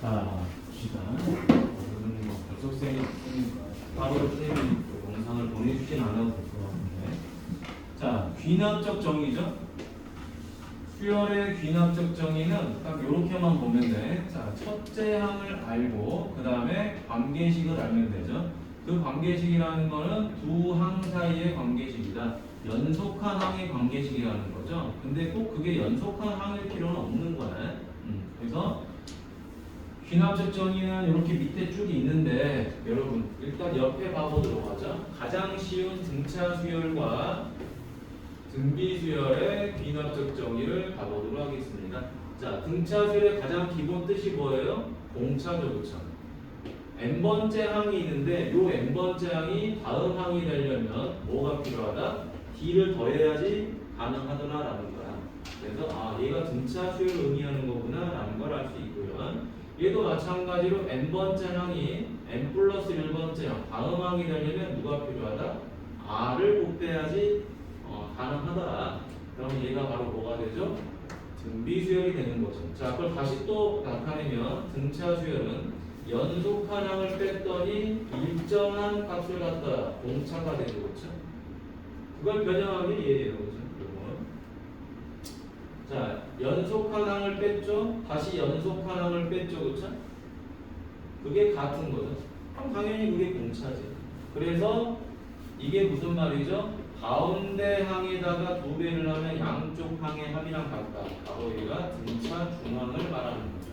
자, 봅시다. 오늘은 뭐 벌써 쌤이 있으니까 바로 쌤이 영상을 보내주진 않아도 될 것 같은데. 자, 귀납적 정의죠. 수열의 귀납적 정의는 딱 이렇게만 보면 돼. 자, 첫째 항을 알고 그 다음에 관계식을 알면 되죠. 그 관계식이라는 거는 두 항 사이의 관계식이다. 연속한 항의 관계식이라는 거죠. 근데 꼭 그게 연속한 항일 필요는 없는 거네. 그래서 귀납적 정의는 이렇게 밑에 쭉 있는데 여러분 일단 옆에 봐보도록 하죠. 가장 쉬운 등차 수열과 등비 수열의 귀납적 정의를 봐보도록 하겠습니다. 자, 등차 수열의 가장 기본 뜻이 뭐예요? 공차죠, 그쵸? n번째 항이 있는데 요 n번째 항이 다음 항이 되려면 뭐가 필요하다? d를 더해야지 가능하더라라는 거야. 그래서 얘가 등차 수열을 의미하는 거구나라는 걸 알 수 있고요. 얘도 마찬가지로 n번째 항이 n 플러스 1번째 항 다음 항이 되려면 누가 필요하다? r을 곱해야지 가능하더라. 그러면 얘가 바로 뭐가 되죠? 등비 수열이 되는 거죠. 자, 그걸 다시 또 나타내면 등차 수열은 연속한 항을 뺐더니 일정한 값을 갖다 공차가 되죠, 그렇죠? 그걸 변형하기 얘예요, 그렇죠? 자, 연속한 항을 뺐죠. 다시 연속한 항을 뺐죠, 그렇죠? 그게 같은 거죠. 그럼 당연히 그게 공차지. 그래서 이게 무슨 말이죠? 가운데 항에다가 두 배를 하면 양쪽 항의 합이랑 같다. 바로 얘가 등차 중항을 말하는 거죠.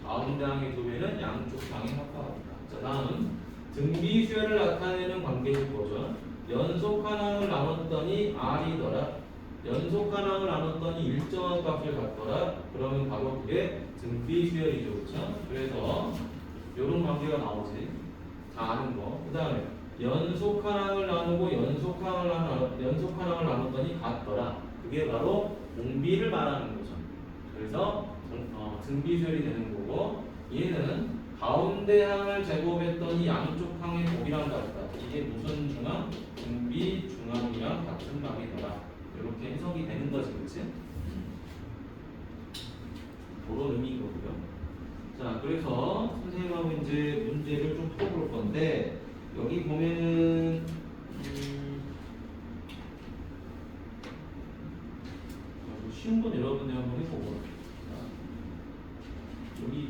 가운데 항의 두 배는 양쪽 항의 합과 같다. 자, 다음 등비 수열을 나타내는 관계식 보죠. 연속한 항을 나눴더니 r이더라. 연속한 항을 나눴더니 일정한 값을 갖더라. 그러면 바로 그게 등비 수열이죠, 그렇죠? 그래서 이런 관계가 나오지. 다 아는 거. 그 다음에 연속한 항을 나누고 연속한 항을 나눴더니 같더라. 그게 바로 공비를 말하는 거죠. 그래서 등비수열이 되는 거고, 얘는 가운데 항을 제곱했더니 양쪽 항의 곱이랑 같다. 이게 무슨 중항? 등비 중항이랑 같은 방이더라. 이렇게 해석이 되는 거지, 그렇지? 그런 의미인 거고요. 자, 그래서 선생님하고 이제 문제를 좀 풀어볼 건데. 여기 보면은 쉬운 건 여러분들 한번 해보고. 여기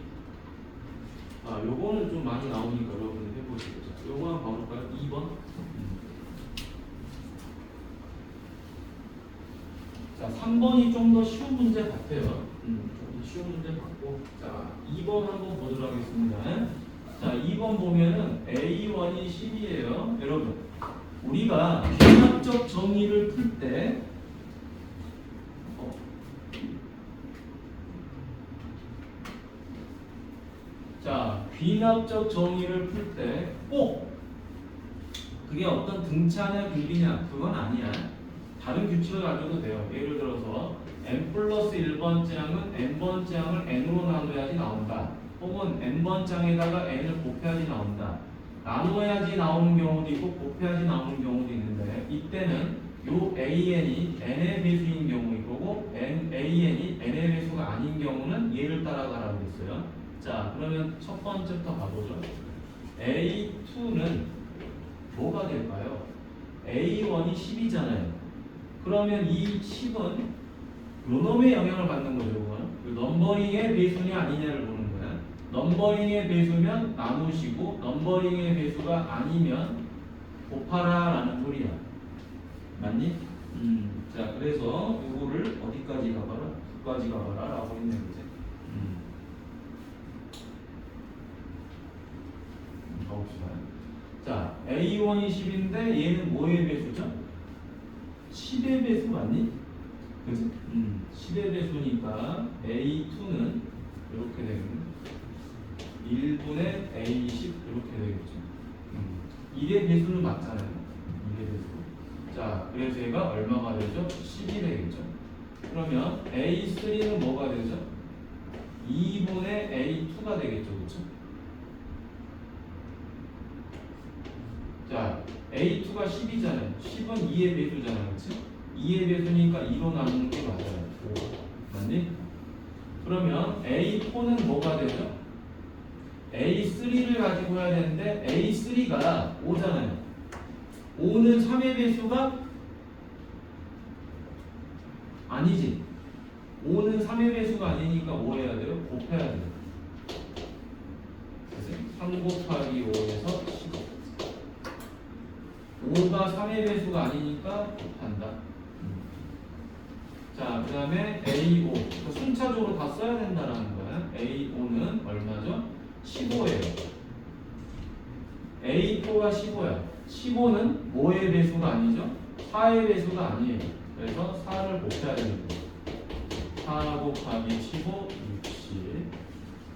요거는 좀 많이 나오니까 여러분들 해보시죠. 요거 한번 봐볼까요? 2번. 자, 3번이 좀 더 쉬운 문제 같아요. 좀 쉬운 문제 같고. 자, 2번 한번 보도록 하겠습니다. 자, 2번 보면은 A1이 10이에요. 여러분, 우리가 귀납적 정의를 풀 때 자, 귀납적 정의를 풀 때 꼭 그게 어떤 등차냐 비례냐 그건 아니야. 다른 규칙을 가져도 돼요. 예를 들어서 n 플러스 1번째 항은 n번째 항을 n으로 나눠야지 나온다. 혹은 n번 장에다가 n을 곱해야지 나온다. 나누어야지 나오는 경우도 있고 곱해야지 나오는 경우도 있는데 이때는 요 an이 n의 배수인 경우일 거고 an이 n의 배수가 아닌 경우는 얘를 따라가라고 했어요. 자, 그러면 첫 번째부터 가보죠. a2는 뭐가 될까요? a1이 10이잖아요. 그러면 이 10은 요 놈의 영향을 받는 거죠. 그거는 넘버링의 배수냐 아니냐를 보는 거야. 넘버링의 배수면 나누시고 넘버링의 배수가 아니면 곱하라 라는 소리야. 맞니? 자, 그래서 이거를 어디까지 가봐라? 9까지 가봐라 라고 했네, 그지? 가봅시다. 자, A1이 10인데 얘는 뭐의 배수죠? 10의 배수 맞니? 그지? 10의 배수니까 A2는 이렇게 되는 1분의 A10 이렇게 되겠죠. 1의 배수는 맞잖아요. 1의 배수. 자, 그래서 얘가 얼마가 되죠? 10이 되겠죠. 그러면 A3는 뭐가 되죠? 2분의 A2가 되겠죠. 그렇죠? 자, A2가 10이잖아요. 10은 2의 배수잖아요. 그렇지? 2의 배수니까 2로 나누는 게 맞아요. 맞니? 그러면 A4는 뭐가 되죠? A3를 가지고 해야 되는데 A3가 5잖아요. 5는 3의 배수가 아니지. 5는 3의 배수가 아니니까 뭐 해야 돼요? 곱해야 돼요. 3 곱하기 5에서 15. 5가 3의 배수가 아니니까 곱한다. 자, 그 다음에 A5. 순차적으로 다 써야 된다는 거야. A5는 얼마죠? 15예요. A4가 15야. 15는 뭐의 배수가 아니죠? 4의 배수가 아니에요. 그래서 4를 곱해야 되는 거예요. 4 곱하기 15, 60.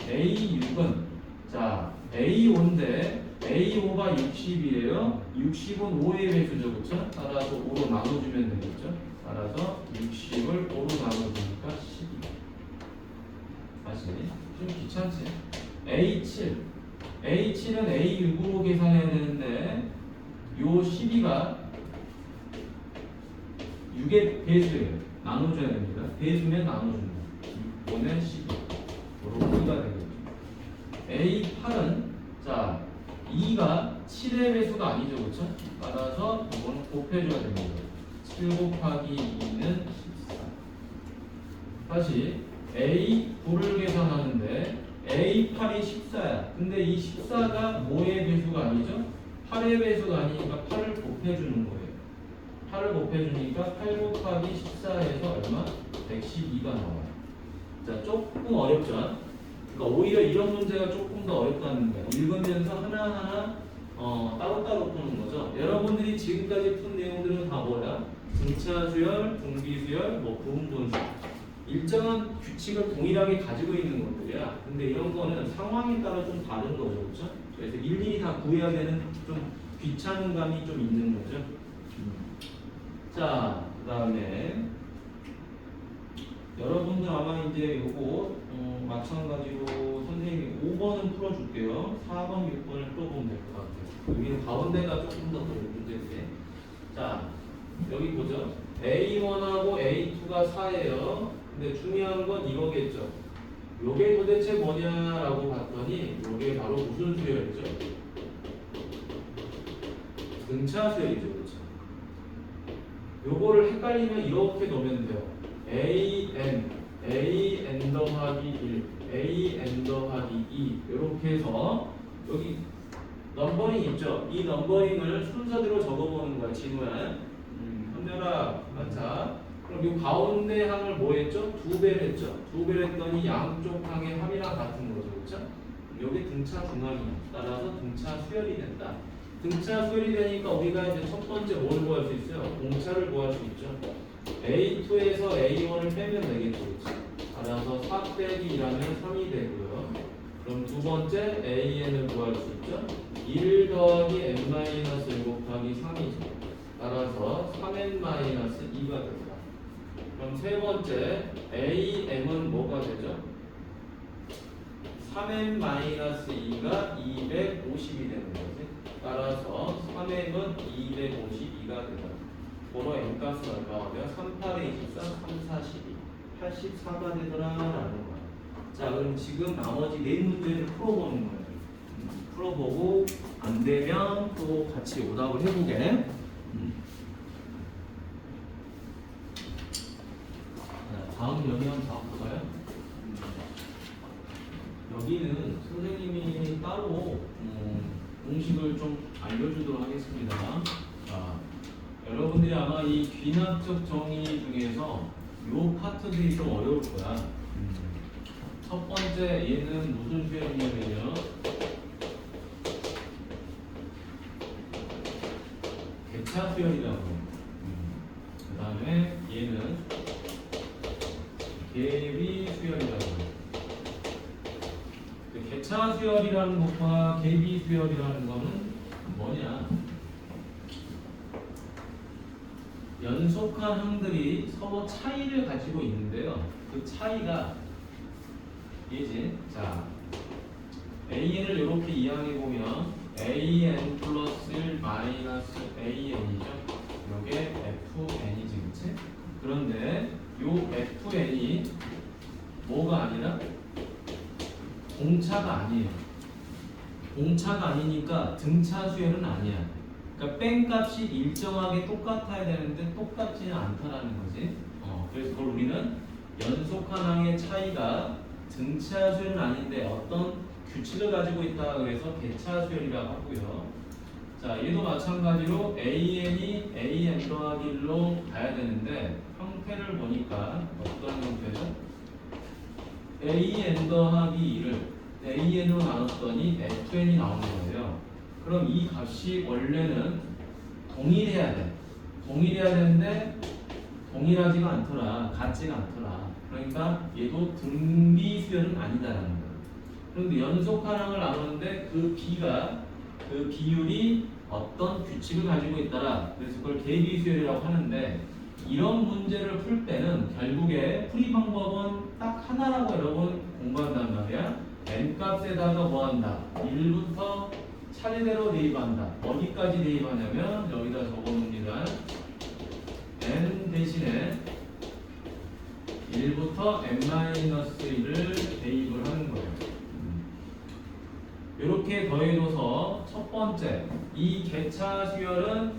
A6은 자 A5인데 A5가 60이에요. 60은 5의 배수죠, 그렇죠? 따라서 5로 나눠주면 되겠죠. 따라서 60을 5로 나눠주니까 12. 다시 좀 귀찮지? A7. A7은 A6으로 계산해야 되는데 요 12가 6의 배수예요. 나눠줘야 됩니다. 배수면 나눠준다. 6분의 12. 이렇게가 되겠죠. A8은 자 2가 7의 배수가 아니죠, 그렇죠? 따라서 이거는 곱해줘야 됩니다. 7 곱하기 2는 14. 다시 A9를 계산하는데 A8이 14야. 근데 이 14가 뭐의 배수가 아니죠? 8의 배수가 아니니까 8을 곱해주는 거예요. 8을 곱해주니까 8 곱하기 14에서 얼마? 112가 나와요. 자, 조금 어렵죠? 그러니까 오히려 이런 문제가 조금 더 어렵다는 거예요. 읽으면서 하나하나 따로따로 푸는 거죠. 여러분들이 지금까지 푼 내용들은 다 뭐야? 등차 수열, 분비 수열, 뭐 부분 분수. 일정한 규칙을 동일하게 가지고 있는 것들이야. 근데 이런 거는 상황에 따라 좀 다른 거죠, 그렇죠? 그래서 일일이 다 구해야 되는 좀 귀찮은 감이 좀 있는 거죠. 자, 그 다음에 여러분들 아마 이제 요거 마찬가지로 선생님이 5번은 풀어줄게요. 4번, 6번을 풀어보면 될 것 같아요. 여기는 가운데가 조금 더 문제인데. 자, 여기 보죠. A1하고 A2가 4예요. 근데 중요한 건 이거겠죠. 요게 도대체 뭐냐라고 봤더니 요게 바로 무슨 수열이죠? 등차 수열이죠, 그렇죠? 요거를 헷갈리면 이렇게 놓으면 돼요. AN 더하기 1, AN 더하기 2 이렇게 해서 여기 넘버링 있죠? 이 넘버링을 순서대로 적어보는 거야, 진우야. 현별아, 자, 그럼 이 가운데 항을 뭐 했죠? 2배를 했죠? 2배를 했더니 양쪽 항의 합이랑 같은 거죠, 그렇죠? 여기 등차 중앙이야. 따라서 등차 수열이 된다. 등차 수열이 되니까 우리가 이제 첫 번째 뭘 구할 수 있어요? 공차를 구할 수 있죠. A2에서 A1을 빼면 되겠죠, 그렇죠? 따라서 4 빼기 2라면 3이 되고요. 그럼 두 번째 AN을 구할 수 있죠. 1 더하기 n-1 곱하기 3이죠. 따라서 3n-2가 됩니다. 그럼 세 번째 AM은 뭐가 되죠? 3n-2가 250이 되는 거지. 따라서 3m은 252가 된다. 고로 m값은 얼마가 돼요? 3, 8에 24, 3, 4, 12 84가 되더라라는 거야. 자, 그럼 지금 나머지 네 문제를 풀어보는 거예요. 풀어보고 안 되면 또 같이 오답을 해보게. 다음 여기 한번 봐볼까요? 여기는 선생님이 따로 공식을 좀 알려주도록 하겠습니다. 자, 여러분들이 아마 이 귀납적 정의 중에서 요 파트들이 좀 어려울 거야. 첫 번째 얘는 무슨 수열이냐면요. 개차 수열이라고. 그 다음에 얘는 개비 수열이라고. 개차 수열이라는 것과 개비 수열이라는 것은 뭐냐? 연속한 항들이 서로 차이를 가지고 있는데요. 그 차이가 얘지. 자, AN을 이렇게 이해해 보면 AN 플러스 1 마이너스 AN이죠. 요게 FN이지, 그치? 그런데 요 FN이 뭐가 아니라? 공차가 아니에요. 공차가 아니니까 등차 수열은 아니야. 그러니까 뺀값이 일정하게 똑같아야 되는데 똑같지는 않다라는 거지. 그래서 그걸 우리는 연속한항의 차이가 등차 수열은 아닌데 어떤 규칙을 가지고 있다 그래서 개차 수열이라고 하고요. 자, 얘도 마찬가지로 AN이 AN 더하기 1로 가야 되는데 형태를 보니까 어떤 형태죠? AN 더하기 2를 AN으로 나눴더니 FN이 나오는 거예요. 그럼 이 값이 원래는 동일해야 돼. 동일해야 되는데 동일하지가 않더라. 같지가 않더라. 그러니까 얘도 등비 수열은 아니다라는 거예요. 그런데 연속한항을 나누는데 그 B가 그 비율이 어떤 규칙을 가지고 있더라. 그래서 그걸 대비 수열이라고 하는데 이런 문제를 풀 때는 결국에 풀이 방법은 딱 하나라고 여러분 공부한단 말이야. n값에다가 뭐한다? 1부터 차례대로 대입한다. 어디까지 대입하냐면 여기다 적어놓습니다. n 대신에 1부터 n-1을 대입을 하는 거예요. 이렇게 더해줘서 첫 번째 이 개차 수열은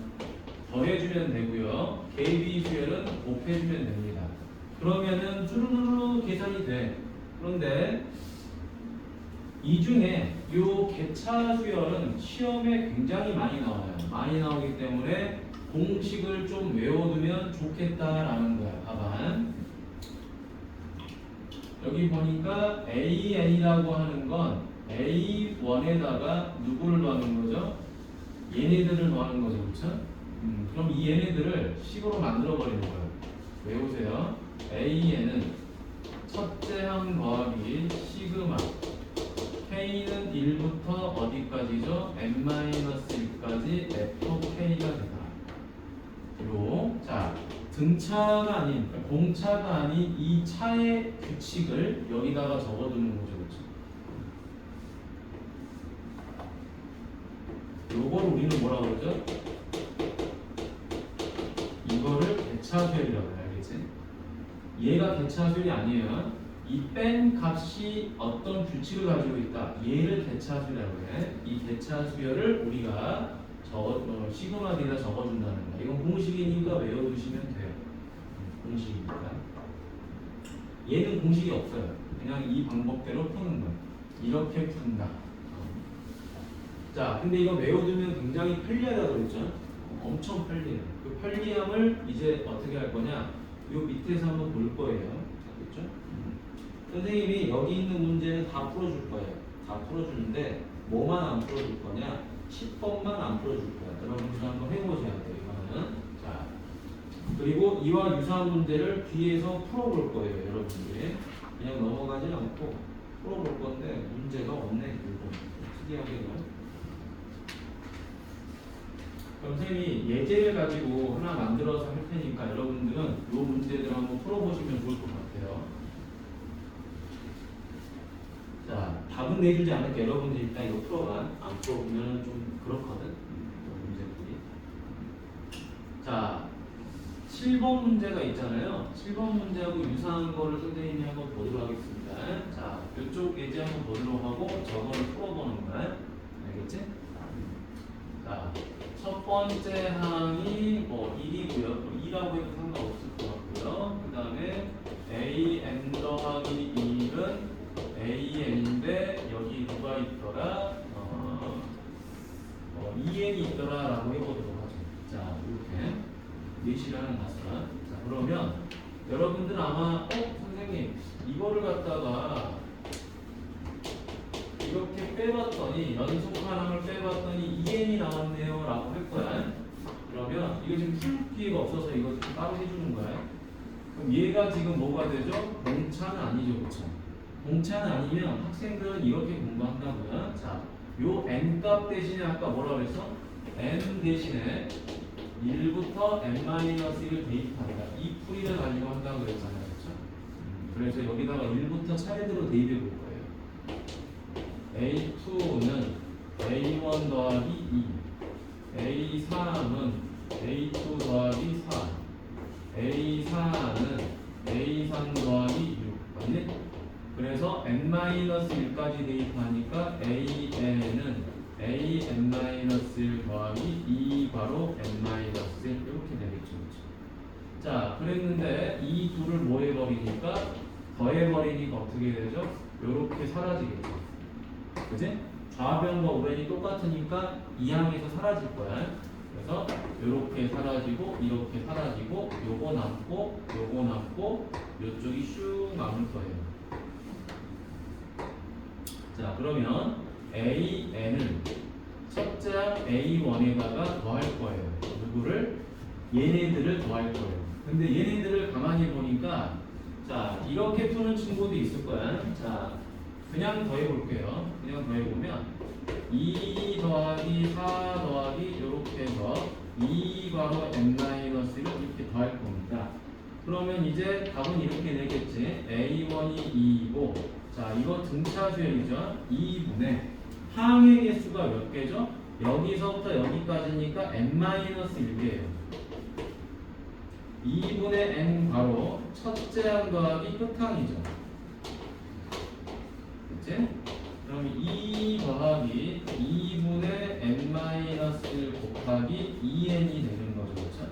더해주면 되고요. 개비 수열은 곱해주면 됩니다. 그러면은 쭈루루루 계산이 돼. 그런데 이 중에 요 개차 수열은 시험에 굉장히 많이 나와요. 많이 나오기 때문에 공식을 좀 외워두면 좋겠다라는 거야. 봐봐. 여기 보니까 AN이라고 하는 건 A1에다가 누구를 더하는 거죠? 얘네들을 더하는 거죠. 그렇죠? 그럼 이 얘네들을 식으로 만들어 버리는 거예요. 외우세요. AN은 첫째 항 더하기 시그마 K는 1부터 어디까지죠? n-1까지 FK가 되다. 그리고 자 등차가 아닌 공차가 아닌 이 차의 규칙을 여기다가 적어두는 거죠. 그렇죠? 요걸 우리는 뭐라고 그러죠? 이거를 개차수열이라고 해요. 알겠지? 얘가 개차수열이 아니에요. 이 뺀 값이 어떤 규칙을 가지고 있다. 얘를 개차수열이라고 해. 이 개차수열을 우리가 시그마 D에다 적어준다는 거야. 이건 공식이니까 외워두시면 돼요. 공식이니까. 얘는 공식이 없어요. 그냥 이 방법대로 푸는 거야. 이렇게 푼다. 자, 근데 이거 외워두면 굉장히 편리하다고 그랬죠? 엄청 편리해요. 그 편리함을 이제 어떻게 할 거냐? 요 밑에서 한번 볼 거예요. 그렇죠? 선생님이 여기 있는 문제는 다 풀어줄 거예요. 다 풀어주는데 뭐만 안 풀어줄 거냐? 10번만 안 풀어줄 거야. 여러분들 한번 해보셔야 돼요. 이거는. 자, 그리고 이와 유사한 문제를 뒤에서 풀어볼 거예요. 여러분들이 그냥 넘어가지 않고 풀어볼 건데 문제가 없네. 이거 특이하게요. 그럼 선생님이 예제를 가지고 하나 만들어서 할 테니까 여러분들은 이 문제들 한번 풀어보시면 좋을 것 같아요. 자, 답은 내주지 않을게. 여러분들 일단 이거 풀어봐. 안 풀어보면 좀 그렇거든. 문제들이. 자, 7번 문제가 있잖아요. 7번 문제하고 유사한 거를 선생님이 한번 보도록 하겠습니다. 자, 이쪽 예제 한번 보도록 하고 저거를 풀어보는 거야. 알겠지? 자, 첫 번째 항이 뭐 1이고요. 2라고 해도 상관없을 것 같고요. 그 다음에 AN 더하기 1은 AN인데 여기 누가 있더라? 2N이 있더라 라고 해보도록 하죠. 자, 이렇게 예시를 하나 놨어요. 자, 그러면 여러분들 아마 선생님 이거를 갖다가 이렇게 빼봤더니 연속하항을 빼봤더니 2N이 나왔네요 라고 할 거야. 그러면 이거 지금 풀 기회가 없어서 이거 따로 해주는 거야. 그럼 얘가 지금 뭐가 되죠? 공차는 아니죠. 그렇죠? 공차는 아니면 학생들은 이렇게 공부한다고요. 자, 요 n값 대신에 아까 뭐라 그랬어? n 대신에 1부터 n-1을 대입한다. 이 풀이를 가지고 한다고 그랬잖아요. 그렇죠? 그래서 여기다가 1부터 차례대로 대입해 볼 거예요. A2는 A1 더하기 2, A3은 A2 더하기 4, A4는 A3 더하기 6. 맞니? 그래서 n-1까지 대입하니까 an은 an-1 더하기 2 괄호 n-1 이렇게 되겠죠. 그렇죠? 자, 그랬는데 이 둘을 뭐 해버리니까 더해버리니까 어떻게 되죠? 요렇게 사라지겠죠. 그지? 좌변과 우변이 똑같으니까 이항에서 사라질 거야. 그래서 요렇게 사라지고 이렇게 사라지고 요거 남고 요거 남고 요쪽이 슉 남을 거예요. 자, 그러면 AN을 첫째 항 A1에다가 더할 거예요. 누구를? 얘네들을 더할 거예요. 근데 얘네들을 가만히 보니까 자, 이렇게 푸는 친구도 있을 거야. 자, 그냥 더해볼게요. 그냥 더해보면 2 더하기 4 더하기 이렇게 해서 2 괄호 n-1을 이렇게 더할 겁니다. 그러면 이제 답은 이렇게 되겠지. A1이 2이고 자, 이거 등차 수열이죠. 2분의 항의 개수가 몇 개죠? 여기서부터 여기까지니까 n-1개예요. 2분의 n 괄호 첫째 항 더하기 끝항이죠. 그치? 그럼 2 더하기 2분의 n-1 곱하기 2n이 되는 거죠. 그렇죠?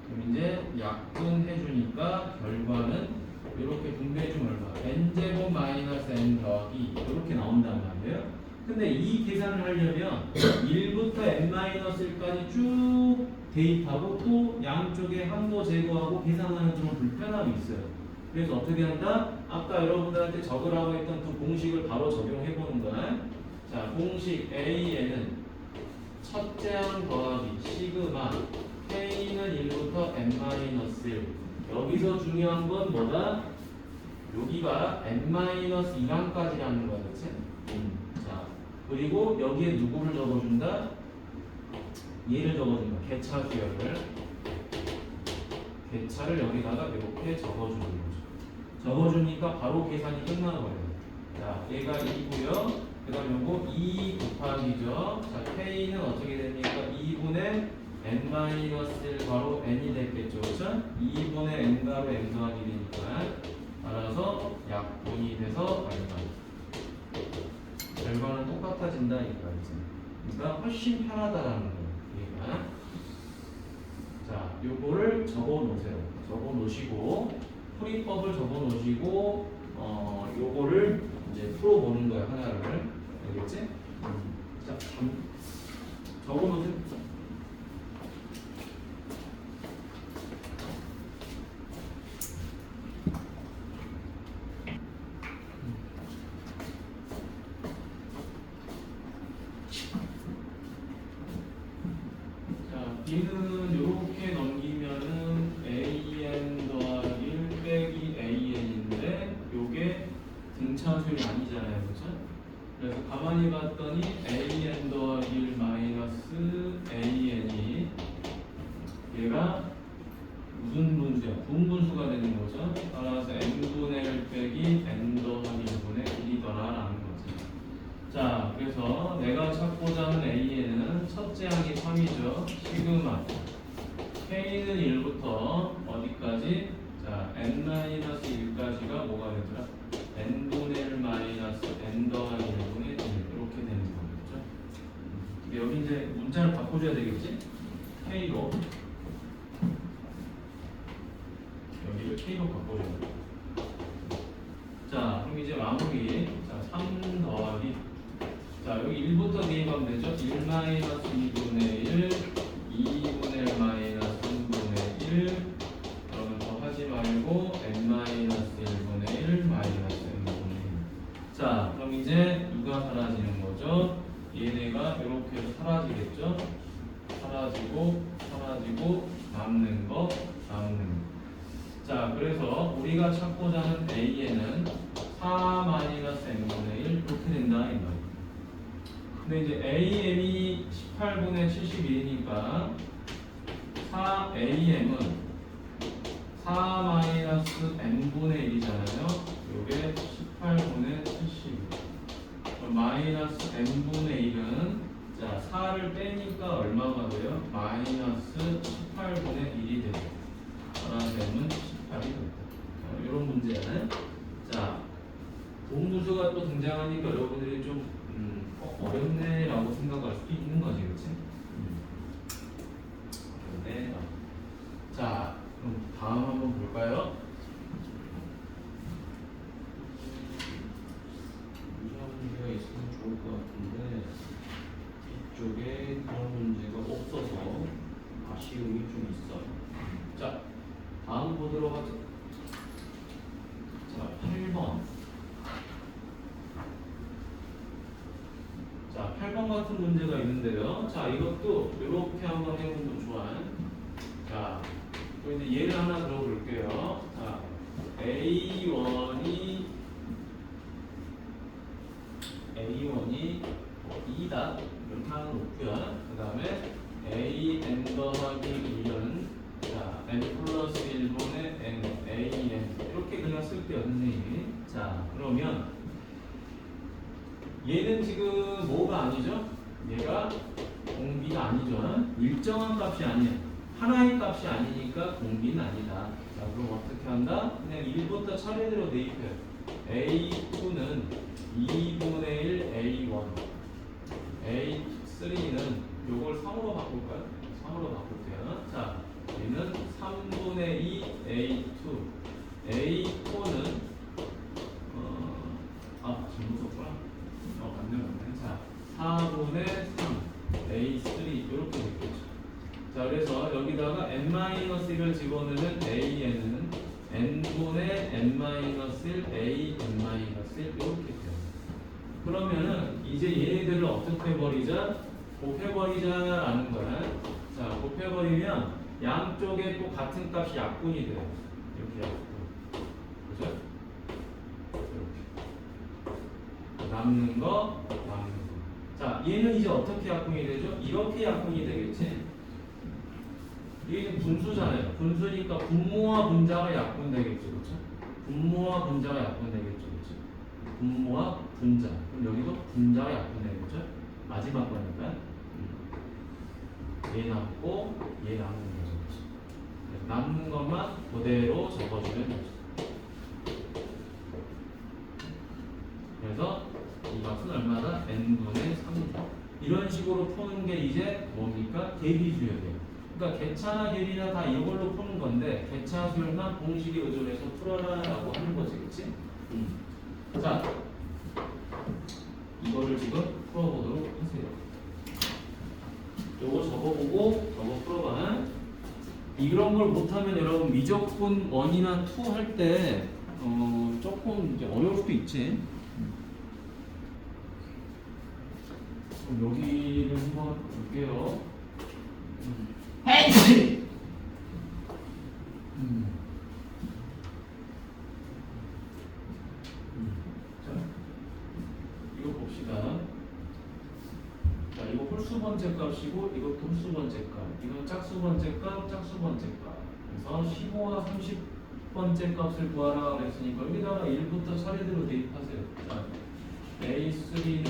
그럼 이제 약분해주니까 결과는 이렇게 분배해주면 얼마? n제곱 마이너스 n 더하기 이렇게 나온단 말이에요. 근데 이 계산을 하려면 1부터 n-1까지 쭉 대입하고 또 양쪽에 항도 제거하고 계산하는 좀 불편함이 있어요. 그래서 어떻게 한다? 아까 여러분들한테 적으라고 했던 그 공식을 바로 적용해 보는 거야. 자, 공식 AN은 첫째 항 더하기 시그마 K는 1부터 n-1 여기서 중요한 건 뭐다? 여기가 n-2항까지라는 거야. 그치? 자, 그리고 여기에 누구를 적어준다? 얘를 적어준다. 개차 수열을 개차를 여기다가 이렇게 적어주는 거죠. 적어주니까 바로 계산이 끝나버려요. 자, 얘가 2고요. 그 다음 요거 2 곱하기죠. 자, K는 어떻게 됩니까? 2분의 n-1 바로 n이 됐겠죠. 그렇죠? 2분의 n 바로 n 더하기 되니까 따라서 약분이 돼서 얼마? 결과는 똑같아진다 이거야. 그러니까 훨씬 편하다라는 거예요. 그러니까 자, 요거를 적어 놓으세요. 적어 놓으시고 풀이법을 적어 놓으시고 요거를 이제 풀어 보는 거예요. 하나를. 알겠지? 자, 적어 놓으세요. B는 이렇게 넘기면은 AN 더하기 1 빼기 AN인데 요게 등차수열이 아니잖아요. 그렇죠? 그래서 가만히 봤더니 AN 더하기 1 마이너스 AN이 얘가 무슨 분수야? 분분수가 되는 거죠. 따라서 n분의 1 빼기 n 더하기 1분의 1이더라 라는 거죠. 자, 그래서 내가 찾고자 하는 AN은 첫째 항이 3이죠. 시그마 K는 1부터 어디까지? 자, n-1까지가 뭐가 되더라? n분의 1 마이너스 n 더하기 1분의 1 이렇게 되는 거겠죠. 여기 이제 문자를 바꿔줘야 되겠지? K로 여기를 K로 바꿔줘야 돼. 자, 그럼 이제 마무리. 자, 3 더하기 자, 여기 1부터 대입하면 되죠? 1 마이너스 2분의 1 2분의 1 마이너스 3분의 1 그러면 더 하지 말고 n 마이너스 1분의 1 마이너스 n분의 1 자, 그럼 이제 누가 사라지는 거죠? 얘네가 이렇게 해서 사라지겠죠? 사라지고 사라지고 남는 거 남는 거 자, 그래서 우리가 찾고자 하는 AN은 4 마이너스 n분의 1 이렇게 된다 이 말이에요. 근데 이제 AM이 18분의 71이니까 4AM은 4 마이너스 n분의 1이잖아요. 요게 18분의 71. 마이너스 n분의 1은 자 4를 빼니까 얼마가 돼요? 마이너스 18분의 1이 되죠. 따라서 m은 18이 됩니다. 이런 문제는 자 공무수가 또 등장하니까 여러분들이 좀 어렵네라고 생각할 수도 있는 거지, 그렇지? 어렵네. 자, 그럼 다음 한번 볼까요? 유사한 문제가 있으면 좋을 것 같은데 이쪽에 그런 문제가 없어서 아쉬움이 좀 있어요. 자, 다음 보도록 하죠. 자, 8번. 자, 8번 같은 문제가 있는데요. 자, 이것도 이렇게 한번 해보면 좋아요. 자, 또 이제 예를 하나 들어볼게요. 자, A1이 2다 이렇게 하나 놓고요. 그 다음에 AN 더하기 1은 자, N 플러스 1분의 N, AN 이렇게 그냥 쓸게요, 선생님이. 자, 그러면 얘는 지금 뭐가 아니죠? 얘가 공비가 아니죠. 일정한 값이 아니야. 하나의 값이 아니니까 공비는 아니다. 자, 그럼 어떻게 한다? 그냥 1부터 차례대로 대입해요. A2는 2분의 1 A1, A3는 요걸 3으로 바꿀까요? 3으로 바꿀게요. 자, 얘는 3분의 2 A2, A4는 잘못 썼구나. 맞네. 자, 4분의 3 A3 이렇게 됐겠죠. 자, 그래서 여기다가 n-1을 집어넣으면 AN은 n분의 n-1 AN-1 이렇게 돼요. 그러면은 이제 얘네들을 어떻게 해버리자? 곱해버리자라는 거야. 자, 곱해버리면 양쪽에 또 같은 값이 약분이 돼요. 이렇게 약분. 그죠? 이렇게. 남는 거. 자, 얘는 이제 어떻게 약분이 되죠? 이렇게 약분이 되겠지? 얘는 분수잖아요. 분수니까 분모와 분자가 약분되겠죠. 그렇죠? 분모와 분자가 약분되겠죠. 그렇죠? 분모와 분자. 그럼 여기도 분자가 약분되겠죠? 마지막 거니까. 얘 남고 얘 남는 거죠. 그렇죠? 남는 것만 그대로 적어주면 되죠. 그래서 이 값은 얼마다? n분의 3이다. 이런 식으로 푸는 게 이제 뭡니까? 대비수열이에요. 그러니까 개차나 계리나 다 이걸로 푸는 건데 개차 수열만 공식에 의존해서 풀어라라고 하는 거지, 그렇지? 자, 이거를 지금 풀어보도록 하세요. 요거 적어보고 저거 풀어봐. 이런 걸 못하면 여러분 미적분 1이나 2 할 때 조금 이제 어려울 수도 있지. 그럼 여기를 한번 볼게요. 헤이! 자, 이거 봅시다. 자, 이거 홀수 번째 값이고 이것도 홀수 번째 값. 이건 짝수 번째 값, 짝수 번째 값. 그래서 15와 30번째 값을 구하라 그랬으니까 여기다가 1부터 차례대로 대입하세요. 자, A3는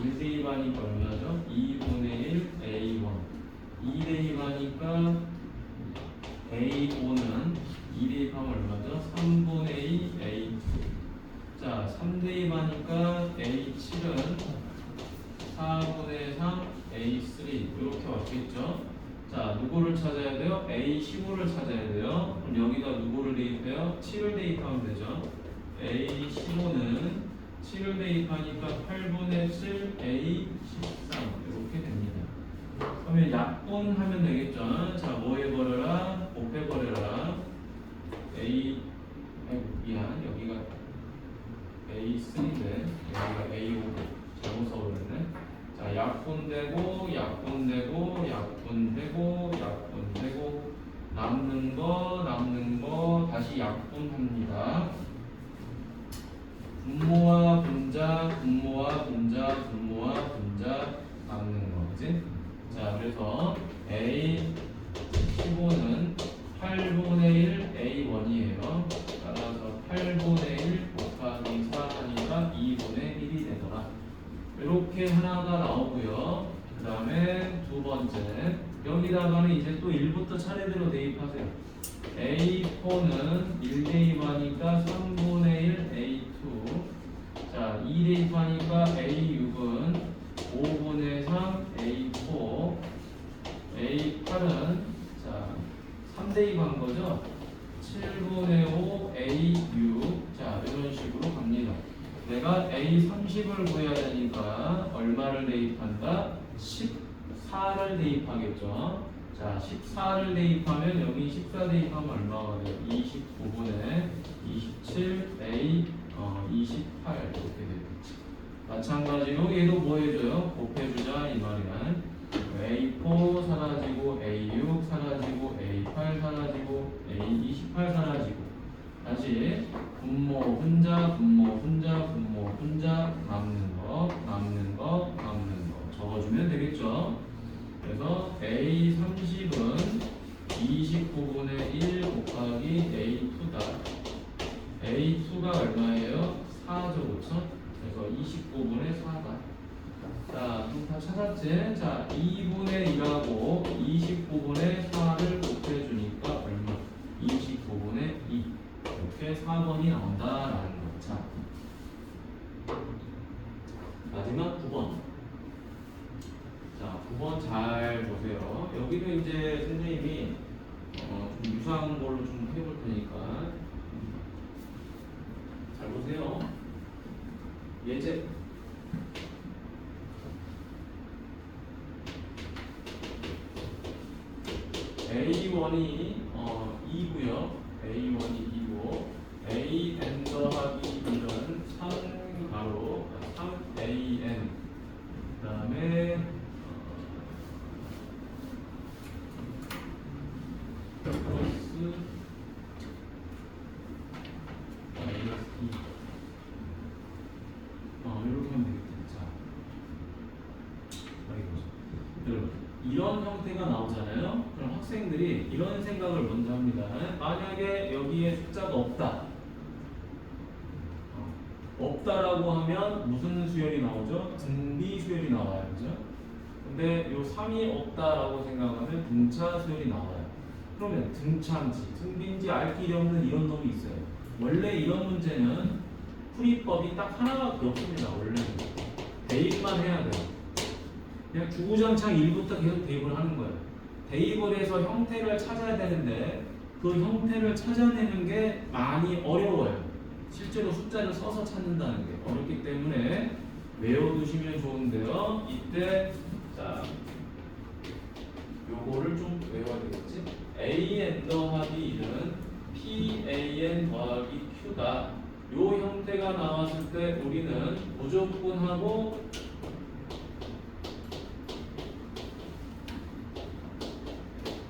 1 대입하니까 얼마죠? 2분의 1 A1. 2 대입하니까 A5는 2 대입하면 얼마죠? 3분의 2 A2. 자, 3 대입하니까 A7은 4분의 3 A3 이렇게 왔겠죠? 자, 누구를 찾아야 돼요? A15를 찾아야 돼요. 그럼 여기다 누구를 대입해요? 7을 대입하면 되죠. A15는 7을 대입하니까 8분의 7 A13 이렇게 됩니다. 그러면 약분하면 되겠죠. 자, 뭐 해버려라? 곱해버려라. 미안, 여기가 A3인데 여기가 A5 잘못 써버렸네. 자, 약분되고 약분되고 약분되고 약분되고 남는 거 다시 약분합니다. 분모와 분자, 분모와 분자, 분모와 분자 남는 거, 그지? 자, 그래서 A15는 8분의 1 A1이에요. 따라서 8분의 1 곱하기 4 하니까 2분의 1이 되더라. 이렇게 하나가 나오고요. 그 다음에 두 번째, 여기다가는 이제 또 1부터 차례대로 대입하세요. A4는 1 대입하니까 3분의 1 A2. 2 대입하니까 A6은 5분의 3 A4 A8은 자 3 대입한 거죠. 7분의 5 A6 자 이런 식으로 갑니다. 내가 A30을 구해야 되니까 얼마를 대입한다? 14를 대입하겠죠. 자 14를 대입하면 여기 14 대입하면 얼마가 돼요? 29분의 27 A 28 이렇게 되겠지. 마찬가지로 얘도 뭐 해줘요? 곱해주자 이 말이야. A4 사라지고 A6 사라지고 A8 사라지고 A28 사라지고 다시 분모 혼자 분모 혼자 분모 혼자 남는 거 남는 거 남는 거 적어주면 되겠죠. 그래서 A30은 29분의 1 곱하기 A2다. A2가 얼마예요? 4죠, 그렇죠? 그래서 29분의 4다. 자, 그럼 다 찾았지? 자, 2분의 1하고 29분의 4를 곱해주니까 얼마? 29분의 2. 이렇게 4번이 나온다라는 거. 자, 마지막 9번. 자, 9번 잘 보세요. 여기도 이제 선생님이 좀 유사한 걸로 좀 해볼 테니까 잘 보세요. 예제. A1이 2고요. A1이 2고 AN 더하기 1은 3가로 3AN 그 다음에 플러스 마이너스 2 이렇게 하면 되겠다. 자, 여러분 이런 형태가 나오잖아요. 그럼 학생들이 이런 생각을 먼저 합니다. 만약에 여기에 숫자가 없다라고 하면 무슨 수열이 나오죠? 등비 수열이 나와요. 그죠? 근데 요 3이 없다라고 생각하면 등차 수열이 나와요. 그러면 등차인지 등비인지 알 길이 없는 이런 놈이 있어요. 원래 이런 문제는 풀이법이 딱 하나밖에 없습니다. 원래는 대입만 해야 돼요. 그냥 주구장창 1부터 계속 대입을 하는 거예요. 대입을 해서 형태를 찾아야 되는데 그 형태를 찾아내는 게 많이 어려워요. 실제로 숫자를 써서 찾는다는 게 어렵기 때문에 외워두시면 좋은데요. 이때 자 요거를 좀 외워야 되겠지. AN 더하기 1은 PAN 더하기 Q다. 요 형태가 나왔을 때 우리는 무조건하고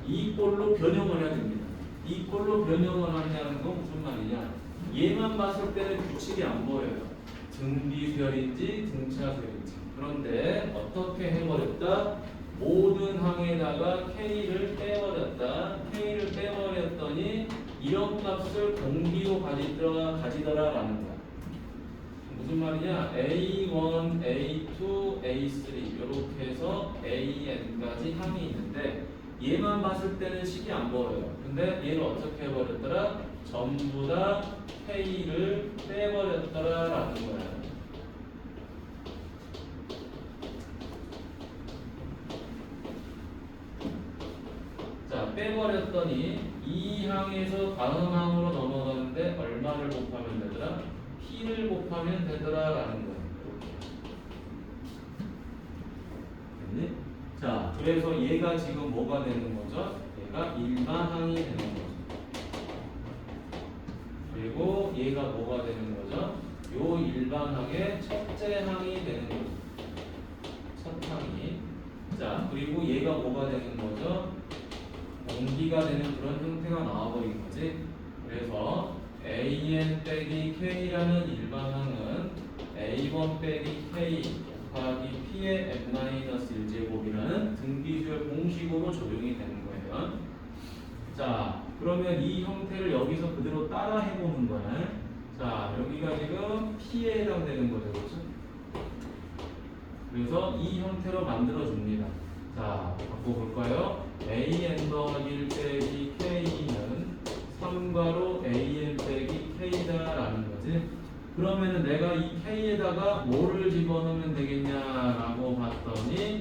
이 꼴로 변형을 해야 됩니다. 이 꼴로 변형을 하냐는 건 무슨 말이냐? 얘만 봤을 때는 규칙이 안 보여요. 등비수열인지 등차수열인지. 그런데 어떻게 해버렸다? 모든 항에다가 K를 빼버렸다. K를 빼버렸더니 이런 값을 공비로 가지더라라는 거야. 무슨 말이냐? A1, A2, A3 이렇게 해서 AN까지 항이 있는데 얘만 봤을 때는 식이 안 보여요. 근데 얘를 어떻게 해버렸더라? 전부 다 K를 빼버렸더라라는 거야. 자, 빼버렸더니 이 항에서 다음 항으로 넘어가는데 얼마를 곱하면 되더라? P를 곱하면 되더라라는 거야. 됐니? 자, 그래서 얘가 지금 뭐가 되는 거죠? 얘가 일반항이 되는 거죠. 그리고 얘가 뭐가 되는 거죠? 요 일반항의 첫째 항이 되는 거죠. 첫 항이. 자, 그리고 얘가 뭐가 되는 거죠? 공기가 되는 그런 형태가 나와버린 거지. 그래서 AN 빼기 K라는 일반항은 A1 빼기 K 곱하기 P의 F-1제곱이라는 등비수열 공식으로 적용이 되는 거예요. 자, 그러면 이 형태를 여기서 그대로 따라 해보는 거야. 자, 여기가 지금 P에 해당되는 거죠. 그렇죠? 그래서 이 형태로 만들어줍니다. 자, 바꿔볼까요? AN 더하기 1 빼기 K는 3가로 AN 빼기 K다라는 거지. 그러면은 내가 이 K에다가 뭐를 집어넣으면 되겠냐라고 봤더니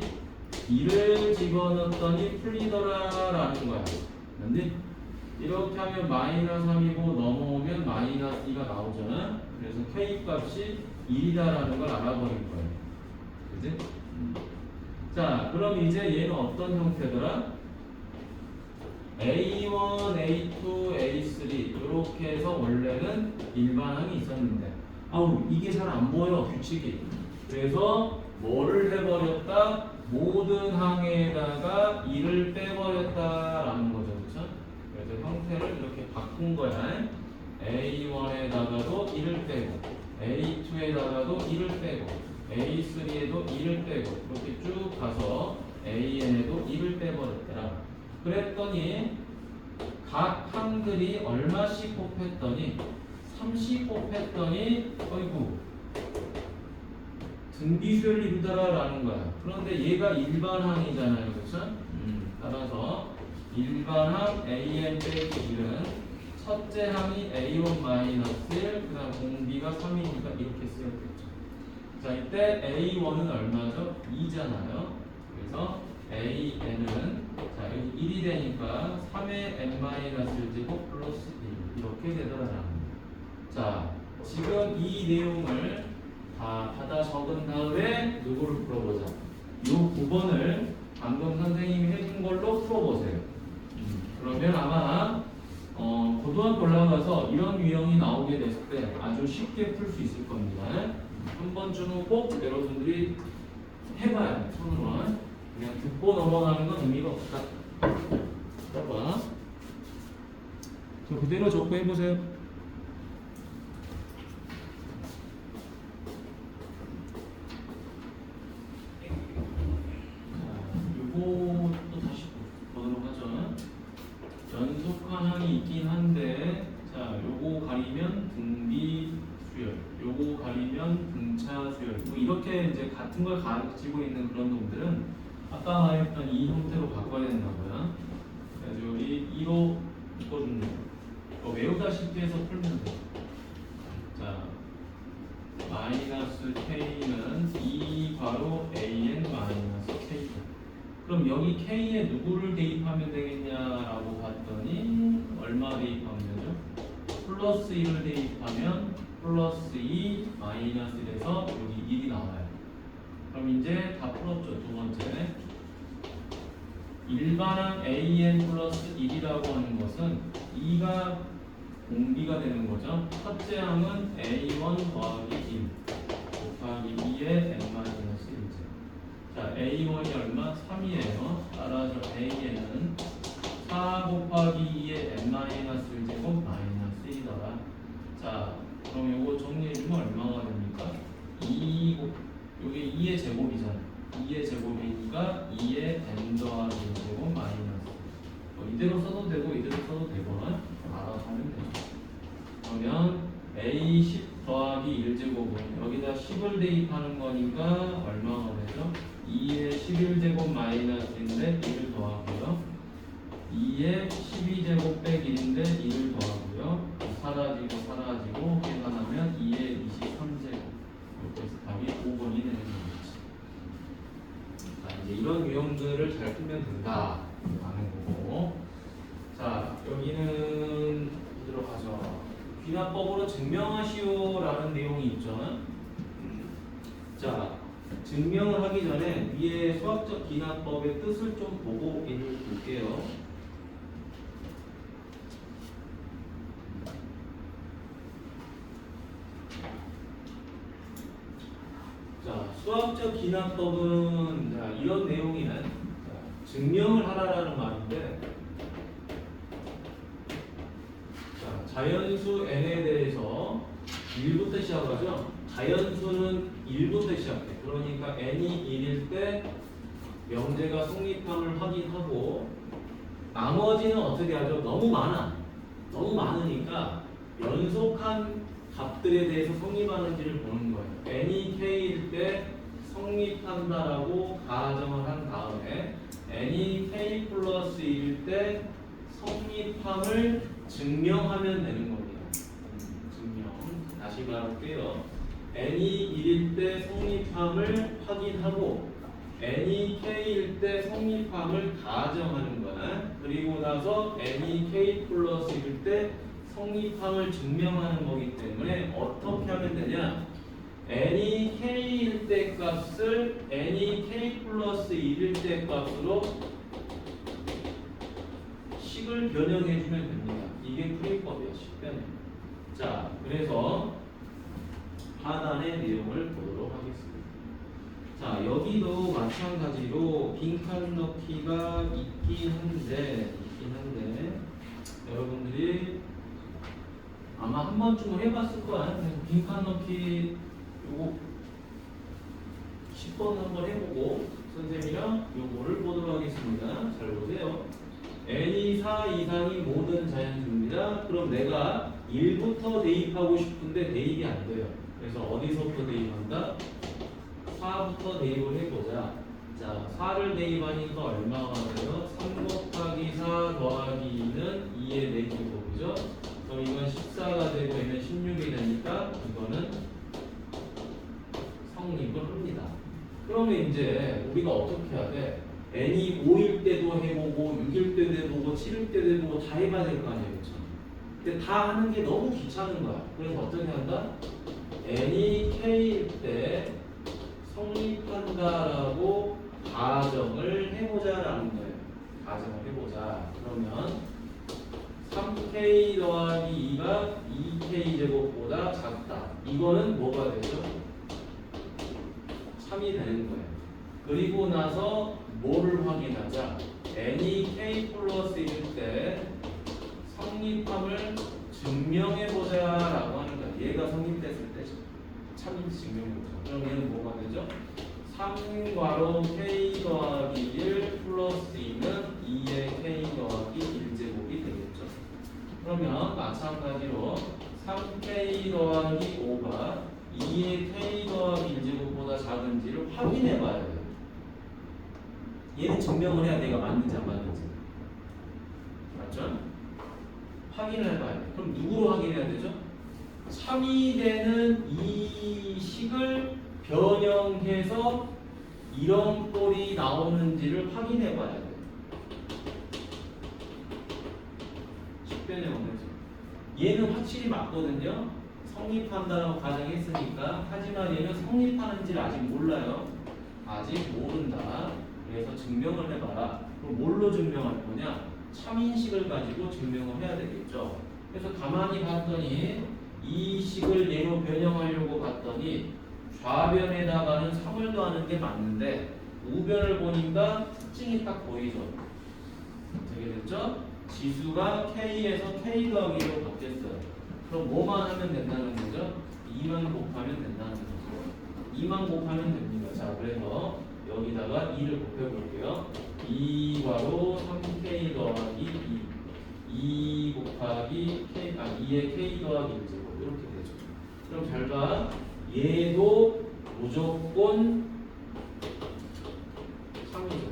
2를 집어넣었더니 풀리더라라는 거야. 근데 이렇게 하면 마이너스 3이고 넘어오면 마이너스 2가 나오잖아. 그래서 K 값이 1이다라는 걸 알아버릴 거예요. 그지? 자, 그럼 이제 얘는 어떤 형태더라? A1, A2, A3 이렇게 해서 원래는 일반항이 있었는데 아우 이게 잘 안 보여 규칙이. 그래서 뭐를 해버렸다? 모든 항에다가 2를 빼버렸다라는 거죠. 그렇죠? 그래서 형태를 이렇게 바꾼 거야. A1에다가도 1을 빼고 A2에다가도 1을 빼고 A3에도 2를 빼고 이렇게 쭉 가서 AN에도 2를 빼버렸더라. 그랬더니 각 항들이 얼마씩 곱했더니 30 곱했더니 어이구 등비수열을 이루더라라는 거야. 그런데 얘가 일반항이잖아요. 그렇죠? 따라서 일반항 AN 빼기 1은 첫째 항이 A1 마이너스 1 그다음 공비가 3이니까 이렇게 쓰였겠죠. 자, 이때 A1은 얼마죠? 2잖아요. 그래서 AN은 자, 여기 1이 되니까 3의 n-1제곱 플러스 1 이렇게 되더라라는 거예요. 자, 지금 이 내용을 다 받아 적은 다음에 누구를 풀어보자. 이 9번을 방금 선생님이 해준 걸로 풀어보세요. 그러면 아마 고등학교 올라가서 이런 유형이 나오게 됐을 때 아주 쉽게 풀 수 있을 겁니다. 한 번쯤은 꼭 여러분들이 해봐야 돼. 손으로. 그냥 듣고 넘어가는 건 의미가 없다. 봐봐. 저 그대로 적고 해보세요. 요것도 다시 보도록 하죠. 연속한 항이 있긴 한데, 자, 요거 가리면 등비 수열, 요거 가리면 등차 수열, 뭐 이렇게 이제 같은 걸 가지고 있는 그런 놈들은 아까 말했던 이 형태로 바꿔야 된다고요. 그래서 우리 2로 묶어주는 거 외우다시피 해서 풀면 돼요. 자, 마이너스 K는 2 괄호 AN 마이너스 K. 그럼 여기 K에 누구를 대입하면 되겠냐라고 봤더니 얼마 대입하면 되죠? 플러스 1을 대입하면 플러스 2 마이너스 1에서 여기 1이 나와요. 그럼 이제 다 풀었죠. 두 번째 일반항 AN 플러스 1이라고 하는 것은 2가 공비가 되는 거죠. 첫째 항은 A1 더하기 1 곱하기 2의 n-1제. 자, A1이 얼마? 3이에요. 따라서 AN은 4 곱하기 2의 n-1제곱 마이너스 1이더라. 자, 그럼 요거 정리해주면 얼마가 됩니까? 2 요게 2의 제곱이잖아. 2의 제곱이니까 2의 n 더하기 1제곱 마이너스. 이대로 써도 되고 이대로 써도 되거나 알아서 하면 되죠. 그러면 A10 더하기 1제곱은 여기다 10을 대입하는 거니까 얼마가 되죠? 2의 11제곱 마이너스인데 1을 더하고요. 2의 12제곱 빼기 1인데 1을 더하고요. 사라지고 계산하면 2의 23제곱. 이렇게 해서 답이 5번이 되는 거죠. 자, 이제 이런 유형들을 잘 풀면 된다 라는 거고. 자, 여기는 어디로 가죠? 귀납법으로 증명하시오 라는 내용이 있죠. 자, 증명을 하기 전에 위에 수학적 귀납법의 뜻을 좀 보고 읽을게요. 자, 수학적 귀납법은 자, 이런 내용이네. 증명을 하라라는 말인데, 자, 자연수 n에 대해서 1부터 시작하죠. 자연수는 1부터 시작해. 그러니까 n이 1일 때 명제가 성립함을 확인하고, 나머지는 어떻게 하죠? 너무 많아. 너무 많으니까 연속한 값들에 대해서 성립하는지를 보는 거예요. n이 k일 때 성립한다라고 가정을 한 다음에 n이 k 플러스 1일 때 성립함을 증명하면 되는 겁니다. 증명. 다시 말할게요. n이 1일 때 성립함을 확인하고 n이 k일 때 성립함을 가정하는 거야. 그리고 나서 n이 k 플러스 1일 때 성립함을 증명하는 거기 때문에 어떻게 하면 되냐? n이 k일 때 값을 n이 k 플러스 1일 때 값으로 식을 변형해 주면 됩니다. 이게 풀이법이야. 식 변형. 자, 그래서 하단의 내용을 보도록 하겠습니다. 자, 여기도 마찬가지로 빈칸 넣기가 있긴 한데 여러분들이 아마 한 번쯤은 해봤을 거야. 빈칸 넣기 요거 10번 한번 해보고 선생님이랑 요거를 보도록 하겠습니다. 잘 보세요. n이 4 이상이 모든 자연수입니다. 그럼 내가 1부터 대입하고 싶은데 대입이 안 돼요. 그래서 어디서부터 대입한다? 4부터 대입을 해보자. 자, 4를 대입하니까 얼마가 돼요? 3 곱하기 4 더하기 2는 2의 내제곱이죠. 그럼 이건 14가 되고 얘는 16이 되니까 이거는 성립을 합니다. 그러면 이제 우리가 어떻게 해야 돼? n이 5일 때도 해보고 6일 때도 해보고 7일 때도 해보고 다 해봐야 될 거 아니에요. 그렇죠? 근데 다 하는 게 너무 귀찮은 거야. 그래서 어떻게 한다? n이 k일 때 성립한다라고 가정을 해보자라는 거예요. 가정을 해보자. 그러면 3k 더하기 2가 2k 제곱보다 작다. 이거는 뭐가 되죠? 3이 되는 거예요. 그리고 나서 뭐를 확인하자? n이 k 플러스 1일 때 성립함을 증명해보자라고 하는 거야. 얘가 성립됐을 때 참인지 증명해보자. 그럼 얘는 뭐가 되죠? 3괄호 k 더하기 1 플러스 2는 2의 k 더하기 1제곱이 되겠죠. 그러면 마찬가지로 3k 더하기 5가 2의 k 더하기 1제곱보다 작은지를 확인해 봐야 돼요. 얘는 증명을 해야 내가 맞는지 안 맞는지. 맞죠? 확인을 해봐야 돼. 그럼 누구로 확인해야 되죠? 참이 되는 이 식을 변형해서 이런 꼴이 나오는지를 확인해 봐야 돼. 식 변형하면서. 얘는 확실히 맞거든요. 성립한다라고 가정했으니까. 하지만 얘는 성립하는지를 아직 몰라요. 아직 모른다. 그래서 증명을 해봐라. 그럼 뭘로 증명할 거냐? 참인식을 가지고 증명을 해야 되겠죠. 그래서 가만히 봤더니 이 식을 얘로 변형하려고 봤더니 좌변에다가는 3을 더하는 게 맞는데 우변을 보니까 특징이 딱 보이죠. 어떻게 됐죠? 지수가 K에서 K 더하기로 바뀌었어요. 그럼 뭐만 하면 된다는 거죠? 2만 곱하면 된다는 거죠. 2만 곱하면 됩니다. 자, 그래서 여기다가 2를 곱해볼게요. 2괄호 3K 더하기 2 곱하기 K, 2의 K 더하기 1제곱 이렇게 되죠. 그럼 잘 봐. 얘도 무조건 3이죠.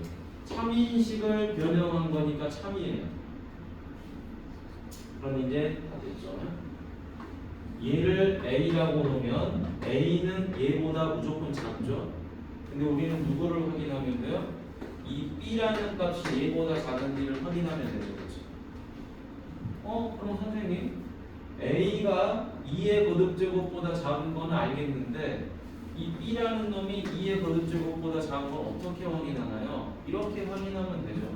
참인식을 변형한 거니까 참이에요. 그럼 이제 다 됐죠. 얘를 A라고 놓으면 A는 얘보다 무조건 작죠. 근데 우리는 누구를 확인하면 돼요? 이 B라는 값이 얘보다 작은지를 확인하면 되는 거죠. 그럼 선생님 A가 2의 거듭제곱보다 작은 건 알겠는데 이 B라는 놈이 2의 거듭제곱보다 작은 건 어떻게 확인하나요? 이렇게 확인하면 되죠.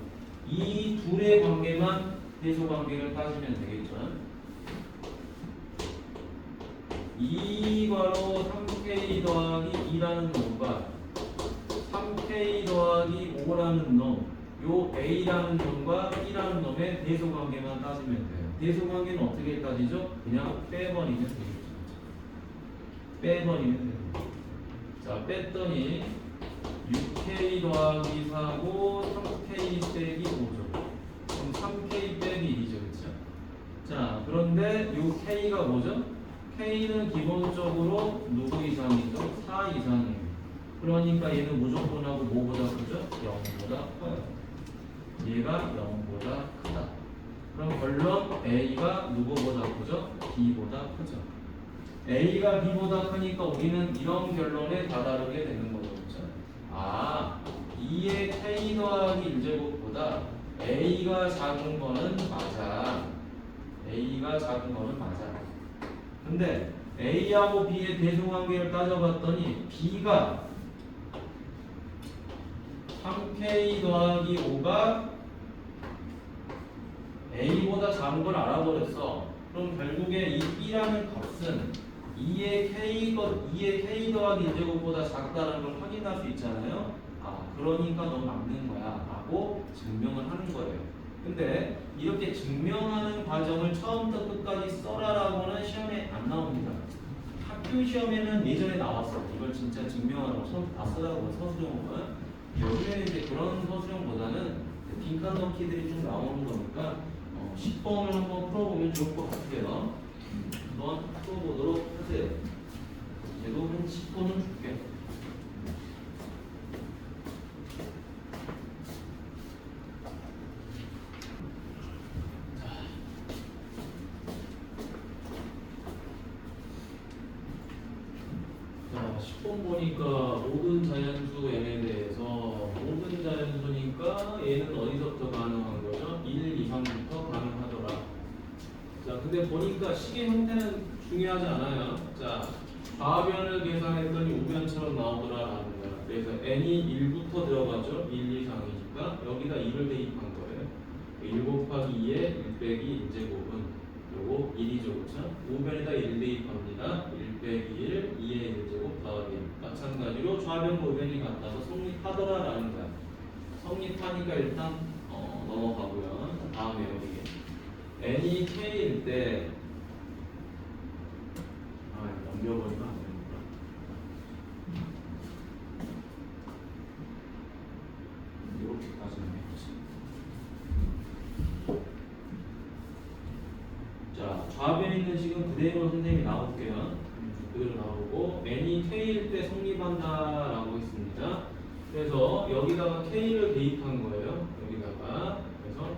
이 둘의 관계만 대소관계를 따지면 되겠죠. 2괄호 3K 더하기 2라는 놈과 3K 더하기 5라는 놈, 요 A라는 놈과 B라는 놈의 대소관계만 따지면 돼요. 대소관계는 어떻게 따지죠? 그냥 빼버리면 되겠죠. 빼버리면 됩니다. 자, 뺐더니 6K 더하기 4고 3K 빼기 5죠. 그럼 3K 빼기 2죠. 그렇죠? 자, 그런데 요 K가 뭐죠? K는 기본적으로 누구 이상이죠? 4 이상이에요. 그러니까 얘는 무조건하고 뭐보다 크죠? 0보다 커요. 얘가 0보다 크다. 그럼 결론 A가 누구보다 크죠? B보다 크죠. A가 B보다 크니까 우리는 이런 결론에 다다르게 되는 거죠. 아, 2의 K 더하기 1제곱보다 A가 작은 거는 맞아. A가 작은 거는 맞아. 근데 A하고 B의 대소관계를 따져봤더니 B가 3K 더하기 5가 A보다 작은 걸 알아버렸어. 그럼 결국에 이 B라는 값은 2의 K 더하기 1제곱보다 작다는 걸 확인할 수 있잖아요. 아, 그러니까 너 맞는 거야 라고 증명을 하는 거예요. 근데 이렇게 증명하는 과정을 처음부터 끝까지 써라라고는 시험에 안 나옵니다. 학교 시험에는 예전에 나왔어. 이걸 진짜 증명하라고 다 쓰라고 서술형은. 여기는 이제 그런 서술형보다는 빈칸 넣기들이 좀 나오는 거니까 10번을 한번 풀어보면 좋을 것 같아요. 한번 풀어보도록 하세요. 얘도 한 10번은 줄게. 자, 10번 보니까 모든 자연수 n에 대해서 모든 자연수니까 얘는 어디서부터 가능한 거죠? 1, 2, 3부터 가능하더라. 자, 근데 보니까 식의 형태는 중요하지 않아요. 자, 좌변을 계산했더니 우변처럼 나오더라라는 거야. 그래서 n이 1부터 들어가죠. 1, 2, 3이니까 여기다 2를 대입한 거예요. 1 곱하기 2에 1 빼기 1제곱은 요거 1이죠. 그렇죠? 우변에다 1 대입합니다. 1 빼기 1, 2의 1제곱 더하기 1. 마찬가지로 좌변 우변이 같아서 성립하더라라는 거야. 성립하니까 일단 넘어가고요. 다음에 여기 n이 k일 때 넘겨버리면 안 됩니다. 이렇게까지는 해보지. 자, 좌변에 있는 식은 그대로 선생님이 나올게요. 그대로 나오고 n이 k일 때 성립한다라고 했습니다. 그래서 여기다가 k를 대입한 거예요. 여기다가 그래서 요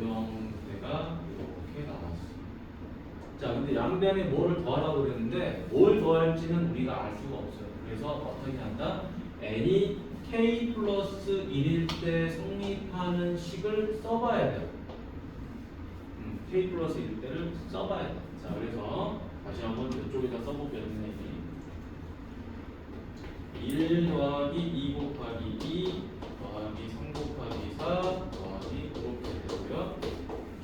형태가 이렇게 나왔어. 자, 근데 양변에 뭐를 더하라고 그랬는데 뭘 더할지는 우리가 알 수가 없어요. 그래서 어떻게 한다? n이 k 플러스 1일 때 성립하는 식을 써봐야 돼요. k 플러스 1일 때를 써봐야 돼. 자, 그래서 다시 한번 이쪽에다 써보겠네. 1 더하기 2 곱하기 2 더하기 3 곱하기 4 더하기 이렇게 되고요.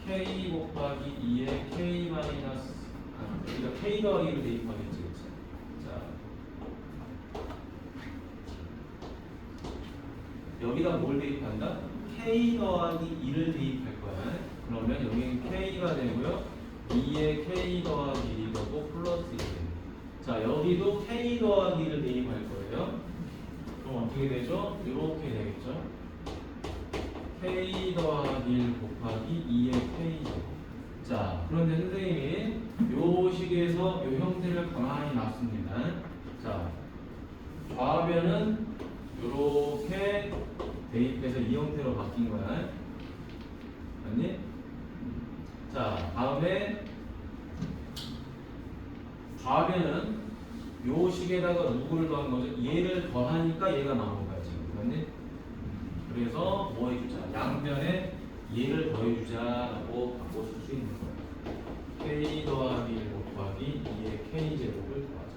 k 곱하기 2에 k 마이너스 여기가 k 더하기를 대입하겠지. 자, 여기다 뭘 대입한다? k 더하기 2를 대입할 거야. 그러면 여기는 k가 되고요. 2에 k 더하기 1이 되고 플러스 1. 자, 여기도 k 더하기를 대입할 거예요. 그럼 어떻게 되죠? 이렇게 되겠죠. k 더하기 1 곱하기 2의 k제곱. 자, 그런데 선생님이 요 식에서 요 형태를 가만히 놨습니다. 자, 좌변은 이렇게 대입해서 이 형태로 바뀐 거야. 맞니? 자, 다음에 좌변은 요 식에다가 누구를 더한 거죠? 얘를 더하니까 얘가 나오는 거야 지금. 맞니? 그래서 뭐 해주자? 양변에 얘를 더해주자라고 바꿔 쓸 수 있는 거예요. k 더하기 1 곱하기 2의 k제곱을 더하자.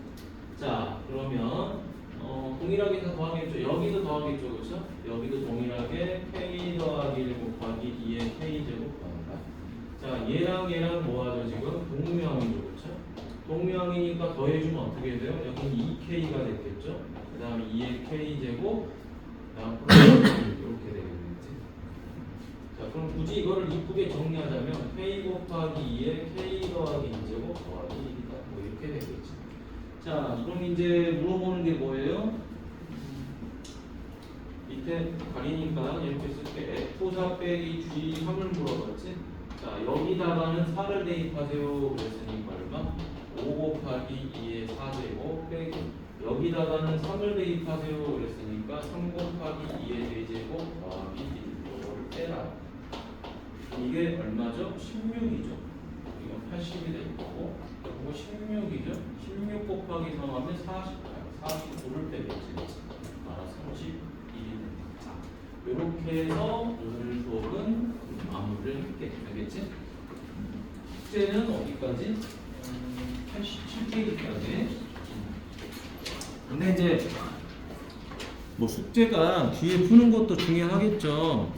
자, 그러면 동일하게 다 더하겠죠? 여기도 더하겠죠? 그렇죠? 여기도 동일하게 k 더하기 1 곱하기 2의 k제곱 더한다. 자, 얘랑 뭐하죠? 지금 동명이죠. 그렇죠? 동명이니까 더해주면 어떻게 돼요? 여기는 2k가 됐겠죠? 그 다음에 2의 k제곱 이렇게 되겠지. 자, 그럼 굳이 이거를 이쁘게 정리하자면 k 곱하기 2에 k 더하기 2제곱 더하기 1이다. 뭐 이렇게 되겠지. 자, 그럼 이제 물어보는 게 뭐예요? 밑에 가리니까 이렇게 쓸게. F4 빼기 G3을 물어봤지? 자, 여기다가는 4를 대입하세요. 그랬으니까 얼마? 5 곱하기 2의 4제곱 빼기 여기다가는 3을 대입하세요. 그랬으니까 3 곱하기 2의 4제곱 더하기 1. 이거를 빼라. 이게 얼마죠? 16이죠. 이거 80이 될 거고, 이거 16이죠? 16 곱하기 3 하면 48, 49를 빼겠지. 따라 31이 됩니다. 이렇게 해서 오늘 수업은 마무리를 할게. 알겠지? 숙제는 어디까지? 87페이지까지. 근데 이제 뭐 숙제가 뒤에 푸는 것도 중요하겠죠.